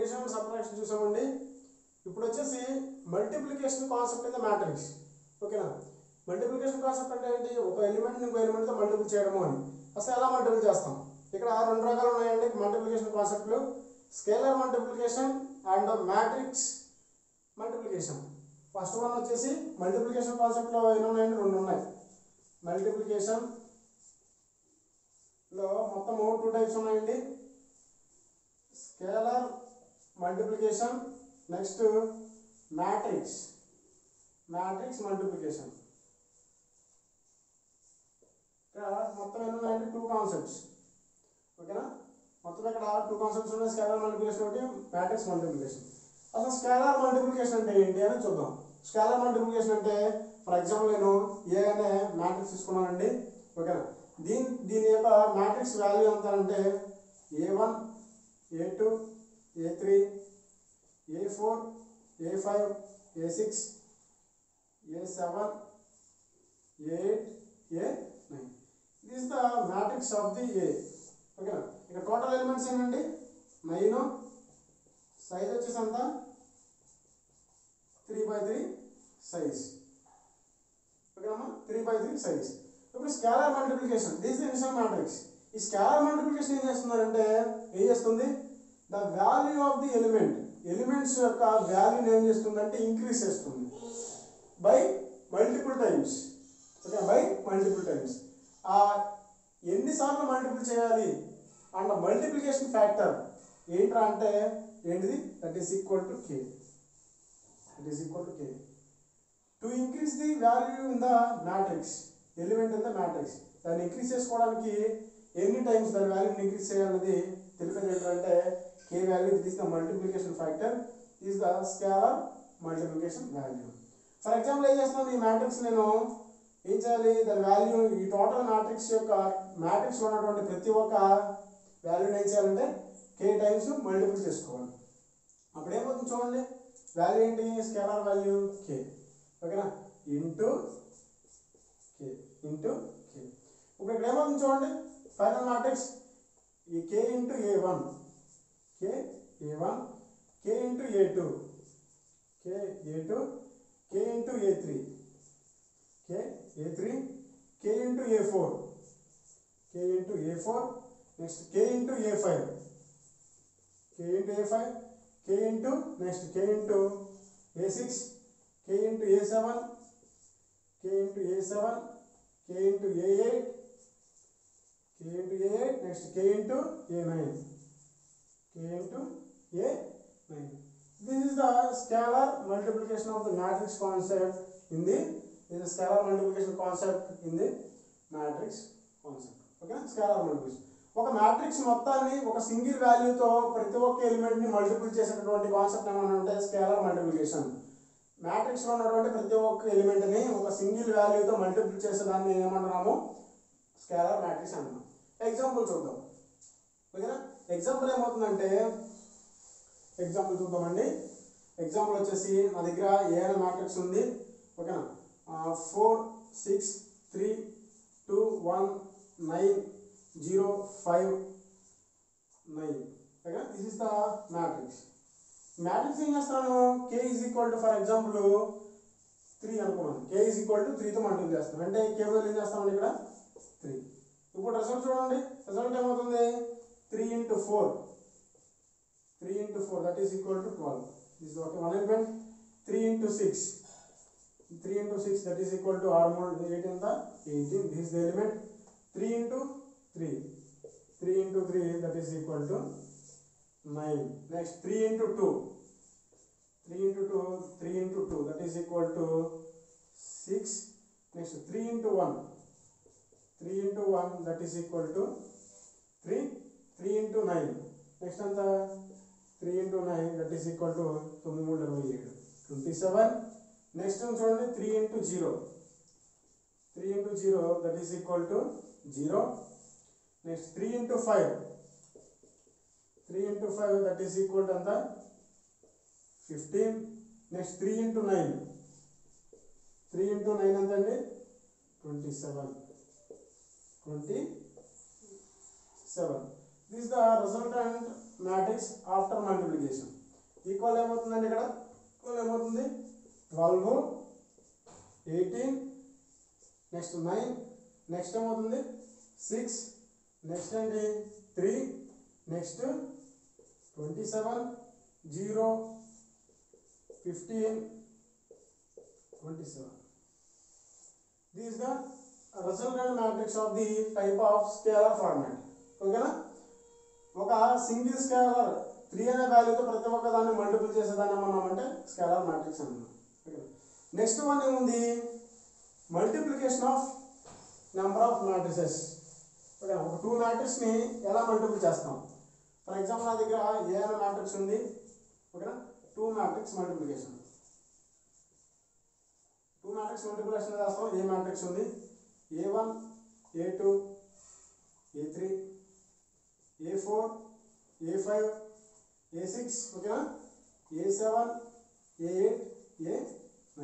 Addition and subtraction చూసామండి. ఇప్పుడు వచ్చేసి multiplication concept in the matrix. ఓకేనా, మల్టిప్లికేషన్ కాన్సెప్ట్ అంటే ఏంటి? ఒక ఎలిమెంట్ ఇంకో ఎలిమెంట్తో మల్టిపుల్ చేయడము అని. అసలు ఎలా మల్టిపుల్ చేస్తాం? ఇక్కడ రెండు రకాలు ఉన్నాయండి మల్టిప్లికేషన్ కాన్సెప్ట్లు, scalar multiplication and matrix multiplication. First one వచ్చేసి మల్టిప్లికేషన్ కాన్సెప్ట్లో ఎన్ని ఉన్నాయండి? రెండు ఉన్నాయి. మల్టిప్లికేషన్ లో మొత్తము 2 టైప్స్ ఉన్నాయండి. Scalar multiplication, next matrix multiplication. ఇక్కడ మొత్తం ఎన్ని ఉన్నాయండి? 2 కాన్సెప్ట్స్. ఓకేనా, మొత్తం ఇక్కడ 2 కాన్సెప్ట్స్ ఉన్నాయి, స్కేలర్ మల్టిప్లికేషన్ ఒకటి, మ్యాట్రిక్స్ మల్టిప్లికేషన్. అసలు స్కేలర్ మల్టిప్లికేషన్ అంటే ఏంటి అని చూద్దాం. స్కేలర్ మల్టిప్లికేషన్ అంటే ఫర్ ఎగ్జాంపుల్ నేను ఏ అనే మ్యాట్రిక్స్ తీసుకున్నానండి. ఓకేనా, దీని యొక్క మ్యాట్రిక్స్ వాల్యూ ఎంత అంటే A1 A2 A3 A4 A5 A6 A7 A8 A9. This is the matrix of the A. ఓకేనా, ఇక్కడ టోటల్ ఎలిమెంట్స్ ఏంటండి? 9. సైజ్ వచ్చేసి ఎంత? 3/3 సైజ్. ఓకేనా, 3/3 సైజ్. ఇప్పుడు scalar multiplication, this is initial matrix. ఈ స్కేలర్ మల్టిప్లికేషన్ ఏం చేస్తున్నారంటే ఏం చేస్తుంది? The value of the elements యొక్క వాల్యూని ఏం చేస్తుందంటే ఇంక్రీజ్ చేస్తుంది by multiple times. Okay, by multiple times. ఎన్నిసార్లు మల్టిపుల్ చేయాలి అండ్ మల్టిప్లికేషన్ ఫ్యాక్టర్ ఏంట్రా అంటే ఏంటిది? That is equal to K. To increase the value in the matrix, element in the matrix, దాన్ని ఇంక్రీజ్ చేసుకోవడానికి ఎన్ని టైమ్స్ దాని వాల్యూని ఇంక్రీజ్ చేయాలనేది తెలిపేది ఏంటంటే K value. This the multiplication factor, is the scalar multiplication value. For example ఏం చేస్తున్నాను? ఈ మ్యాట్రిక్స్ నేను ఏం చేయాలి? దాని వాల్యూ, ఈ టోటల్ మ్యాట్రిక్స్ యొక్క మ్యాట్రిక్స్లో ఉన్నటువంటి ప్రతి ఒక్క వాల్యూని ఏం చేయాలంటే K టైమ్స్ మల్టిపుల్ చేసుకోవాలి. అప్పుడు ఏమవుతుంది చూడండి, వాల్యూ ఏంటి? Scalar value K. ఓకేనా, ఇంటూ K. ఇప్పుడు ఇక్కడ ఏమవుతుంది చూడండి, ఫైనల్ మ్యాట్రిక్స్ ఈ K into A1 K into A2 K into A3 K into A4 next K into A5 K into next K into A6 K into A7 K into A8 next K into A9 This is the scalar multiplication of the matrix concept in the scalar multiplication concept in the matrix concept. Okay, scalar multiplication. ఒక matrix మొత్తాన్ని ఒక single వాల్యూతో ప్రతి ఒక్క element ని multiple చేసేటటువంటి concept ఏమనంటే scalar multiplication. Matrix లో ఉన్నటువంటి ప్రతి ఒక్క ఎలిమెంట్ ని ఒక సింగిల్ వాల్యూతో మల్టిపుల్ చేసేదాన్ని ఏమంటున్నాము? స్కేలర్ మ్యాట్రిక్స్ అంటున్నాం. ఎగ్జాంపుల్ చూద్దాం. ఓకేనా, ఎగ్జాంపుల్ ఏమవుతుందంటే ఎగ్జాంపుల్ చూద్దామండి. ఎగ్జాంపుల్ వచ్చేసి నా దగ్గర ఏ అనే మ్యాట్రిక్స్ ఉంది. ఓకేనా, 4 6 3 2 1 9 0 5 9. Okay, this is the matrix. Matrix ఏం చేస్తున్నాను? K is equal to for example 3 అనుకున్నాను. K ఈజ్ ఈక్వల్ టు 3తో మల్టిపుల్ చేస్తాను అంటే K బదులు ఏం చేస్తామండి ఇక్కడ 3. ఇప్పుడు రిజల్ట్ చూడండి, రిజల్ట్ ఏమవుతుంది? 3 into 4 that is equal to 12. This is okay, one element. 3 into 6 that is equal to R mod 8 in the 18. This is the element. 3 into 3 that is equal to 9. Next 3 into 2 that is equal to 6. Next 3 into 1 that is equal to 3 into 9. Next on the 3 into 9 that is equal to 27. Next one చూడండి 3 into 0 that is equal to 0. Next 3 into 5 that is equal to 15. Next 3 into 9 ఎంతండి 27. This is the resultant matrix after multiplication. Equal ఏమవుతుందండి ఇక్కడ equal ఏమవుతుంది 12 18 next 9 next ఏమవుతుంది 6 next అండి 3 next 27 0 15 27. This is the resultant matrix of the type of scalar format. ఓకేనా ఒక single scalar 3 అనే వాల్యూతో ప్రతి ఒక్క దాన్ని మల్టిపుల్ చేసేదాన్ని ఏమన్నామంటే స్కేలర్ మ్యాట్రిక్స్ అన్నాం. నెక్స్ట్ వన్ ఏముంది multiplication of number of matrices. Okay ఒక 2 మ్యాట్రిక్స్ని ఎలా మల్టిపుల్ చేస్తాం. ఫర్ ఎగ్జాంపుల్ నా దగ్గర ఏ అనే మ్యాట్రిక్స్ ఉంది. ఓకేనా 2 మ్యాట్రిక్స్ మల్టిప్లికేషన్ 2 మ్యాట్రిక్స్ మల్టిప్లికేషన్ చేస్తాం. ఏ మ్యాట్రిక్స్ ఉంది A1 A2 A3 A4 A5 A6 ఓకేనా A7 A8 A9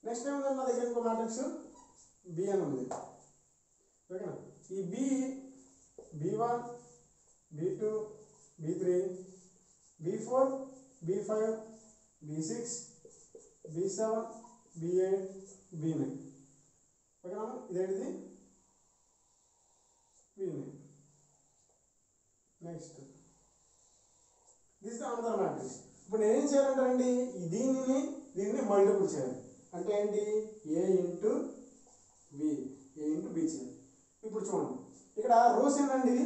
నెక్స్ట్ ఏముందండి నా దగ్గర ఇంకో మ్యాట్రిక్స్ B అని ఉంది. ఓకేనా ఈ B1 B2 B3 B4 B5 B6 B7 B8 B9 ఓకేనా ఇదేంటిది B9. Next this is another matrix. ఇప్పుడు నేను ఏం చేయాలంటారండి దీన్ని మల్టిపుల్ చేయాలి. అంటే ఏంటి A ఇంటూ B చేయాలి. ఇప్పుడు చూడండి ఇక్కడ రోస్ ఏంటండి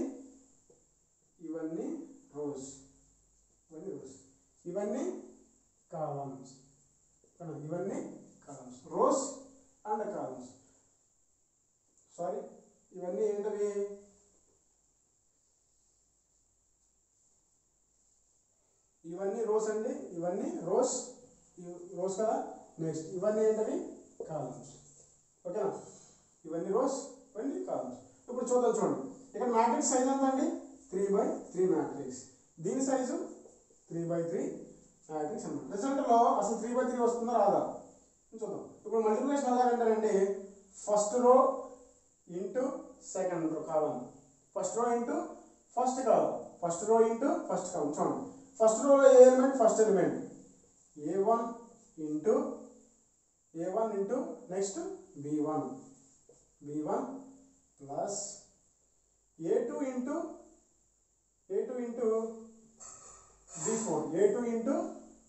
ఇవన్నీ రోస్ ఇవన్నీ columns rows and columns sorry ఇవన్నీ ఏంటవి ఇవన్నీ రోస్ అండి ఇవన్నీ రోస్ కదా. నెక్స్ట్ ఇవన్నీ ఏంటవి కాలమ్స్. ఓకేనా ఇవన్నీ రోస్ ఇవన్నీ కాలమ్స్. ఇప్పుడు చూడండి ఇక్కడ మ్యాట్రిక్స్ సైజ్ ఎంత అండి 3/3 మ్యాట్రిక్స్. దీని సైజు 3/3 మ్యాట్రిక్స్ అన్నమాట. రిజల్ట్లో అసలు 3/3 వస్తుందో రాదా చూద్దాం. ఇప్పుడు మల్టిప్లికేషన్ ఎలాగంటారంటే first row into second row column first row into first column చూడండి ఫస్ట్ రోలో ఏ element first element A1 into next B1 plus A2 into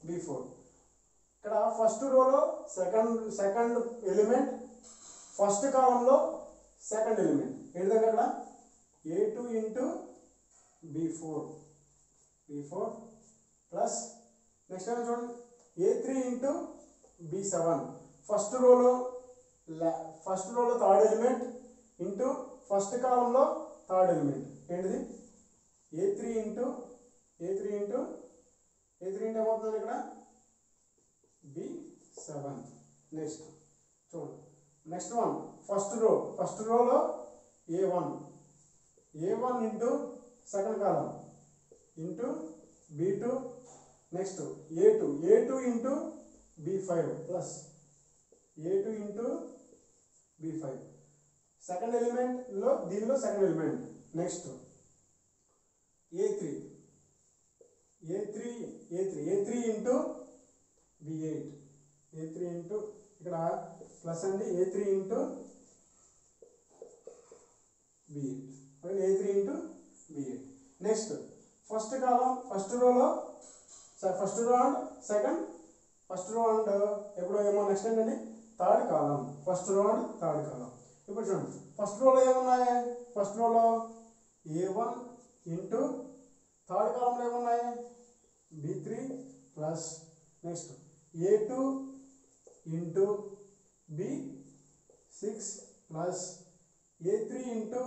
B4 ఇక్కడ ఫస్ట్ రోలో సెకండ్ ఎలిమెంట్ ఫస్ట్ కాలంలో సెకండ్ ఎలిమెంట్ ఏంటంటే అక్కడ A2 into B4 plus next ఏమో చూడండి A3 ఇంటూ B7 ఫస్ట్ రోలో థర్డ్ ఎలిమెంట్ ఇంటూ ఫస్ట్ కాలంలో థర్డ్ ఎలిమెంట్ ఏంటిది A3 ఇంటూ ఏమవుతుంది ఇక్కడ B7. నెక్స్ట్ చూడండి నెక్స్ట్ వన్ ఫస్ట్ రోలో A1 into second column into B2 next A2 into B5 plus A2 into B5 second ఎలిమెంట్లో దీనిలో second element. Next A3 into B8 into ఇక్కడ plus అండి A3 into B8 A3 into B8. Next first column first row and ఎప్పుడు ఏమో next ఏంటండి third column first row and third column. ఇప్పుడు చూడండి first రోలో ఏమున్నాయి ఫస్ట్ రోలో A1 ఇంటూ థర్డ్ కాలంలో ఏమున్నాయి B3 plus next A2 into B6 plus A3 into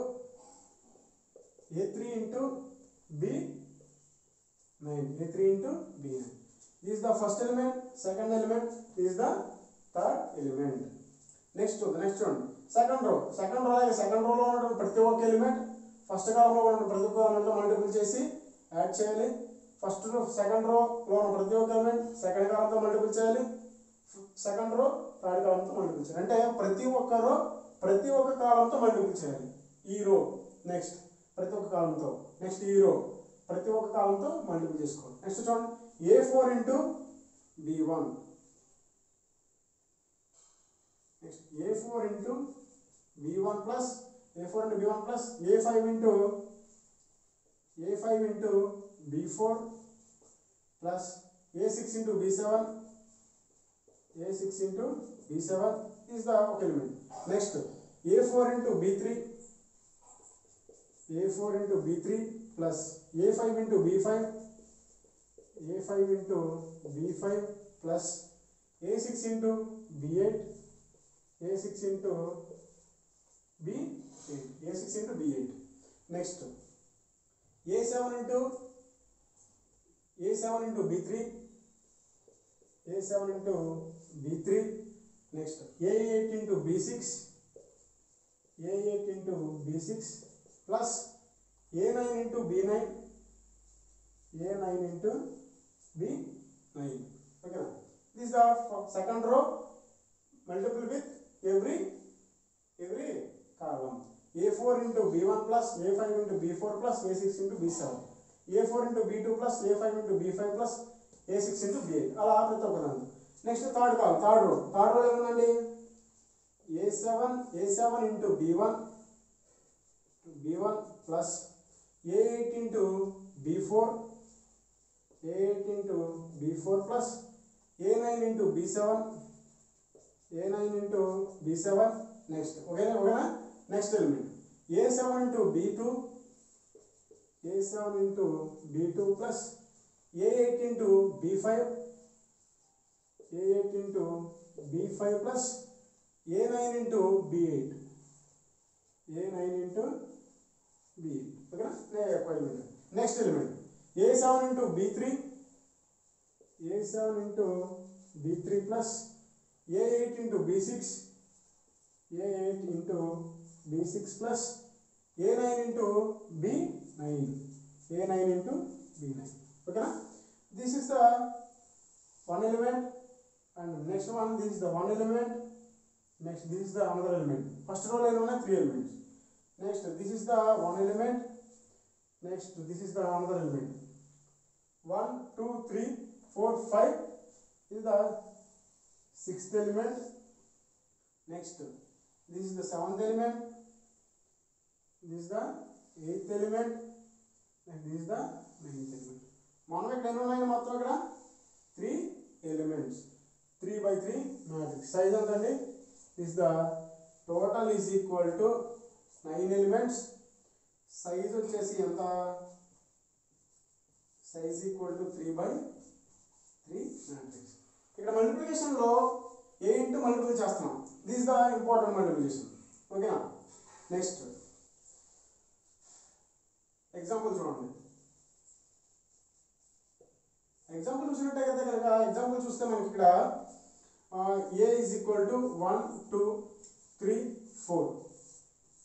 B9 This is the first element, second element, this is the third element. Next one second row లో ఉన్న ప్రతి ఒక్క element first కాలంలో ఉన్న ప్రతి ఒక్క ఎలిమెంట్ మల్టిపుల్ చేసి యాడ్ చేయాలి. సెకండ్ రో లో ఉన్న ప్రతి ఒక్క ఎలిమెంట్ సెకండ్ కాలంతో మల్టిపుల్ చేయాలి. సెకండ్ రో థర్డ్ కాలంతో మల్టిపుల్ చేయాలి. అంటే ప్రతి ఒక్క రో ప్రతి ఒక్క కాలంతో మల్టిపుల్ చేయాలి. ఈ రో నెక్స్ట్ ప్రతి ఒక్క కాలంతో, నెక్స్ట్ ఈ రో ప్రతి ఒక్క కాలంతో మల్టిపుల్ చేసుకోవాలి. నెక్స్ట్ చూడండి A4 into B1, next A4 into B1 plus A4 into B1 plus A5 into B4 plus A6 into B7 is the element. Next A4 into B3 plus A5 into B5 plus A6 into B8 Next A7 into B3 next A8 into B6 plus A9 into B9 okay. This is the second row multiple with every column. A4 into B1 plus A5 into B4 plus A6 into B7 A4 into B2 plus A5 into B5 plus A6 into B8 అలా ప్రతి ఒక్కదాన్ని. Next third కాలం third row ఏముందండి A7 into B1 plus A8 into B4 plus A9 into B7 next okay next element A7 into B2 plus A8 into B5 plus A9 into B8 okay next element A7 into B3 plus A8 into B6 plus A9 into B9 okay this is the one element and next one this is the one element next this is the another element first row line one 3 elements next this is the one element next this is the another element 1 2 3 4 5 this is the sixth element next this is the seventh element this is the eighth element and this is the ninth element మనం ఇక్కడ ఎన్ని ఉన్నాయి మొత్తం ఇక్కడ 3 elements 3 by 3 matrix size ఎంత అండి is the total is equal to 9 elements size వచ్చేసి ఎంత size equal to 3 by 3 matrix ఇక్కడ మల్టిప్లికేషన్ లో a ఇంటూ మల్టిపుల్ చేస్తున్నాం this is the important multiplication ఓకేనా నెక్స్ట్ ఎగ్జాంపుల్ చూడండి ఎగ్జాంపుల్ చూసినట్టయితే కనుక ఎగ్జాంపుల్ చూస్తే మనకి ఇక్కడ a is equal to 1 2 3 4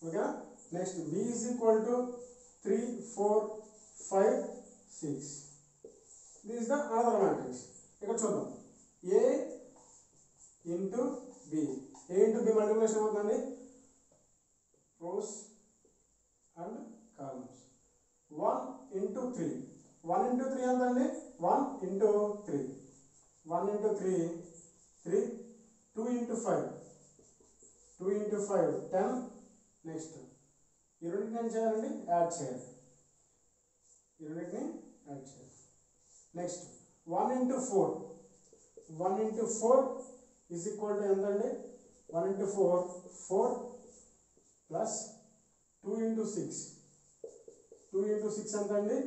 ఓకేనా next b is equal to 3 4 5 6 this is the another matrix ఇక్కడ చూద్దాం a into b multiplication అవుతుందండి rows and columns 1 into 3 ఎంత అండి 1 into 3 3 2 into 5 10 నెక్స్ట్ ఈ రెండింటిని ఏం చేయాలండి యాడ్ చేయాలి next 1 into 4 is equal to ఎంత అండి 1 into 4 plus 2 into 6 ఎంత అండి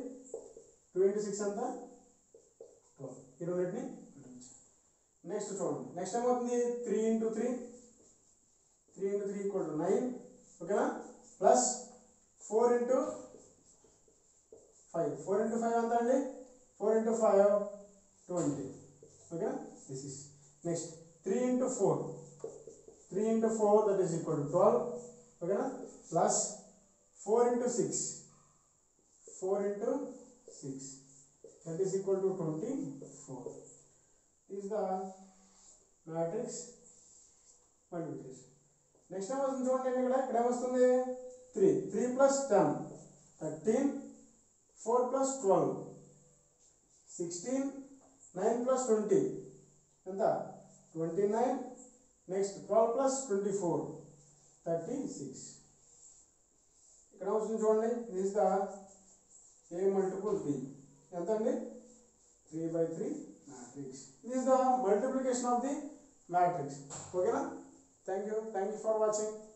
2 into 6 ఎంత 12 ఈ రెండింటిని నెక్స్ట్ చూడండి నెక్స్ట్ ఏమవుతుంది 3 into 3 equal to 9 ఓకేనా ప్లస్ 4 into 5 ఎంత అండి 4 into 5 20 ఓకేనా this is next 3 into 4 that is equal to 12 ఓకేనా plus 4 into 6 that is equal to 24 is the matrix multiplication next ఏమొస్తుంది చూడండి ఇక్కడ ఏమొస్తుంది 3 ప్లస్ 10 13 4 ప్లస్ 12 16 9 ప్లస్ 20 ఎంత 29 నెక్స్ట్ 12 ప్లస్ 24 36 ఇక్కడ ఏమొస్తుంది చూడండి this is the A multiple B ఎంత అండి 3/3 matrix. This is the multiplication of the matrix. Okay na? Thank you for watching.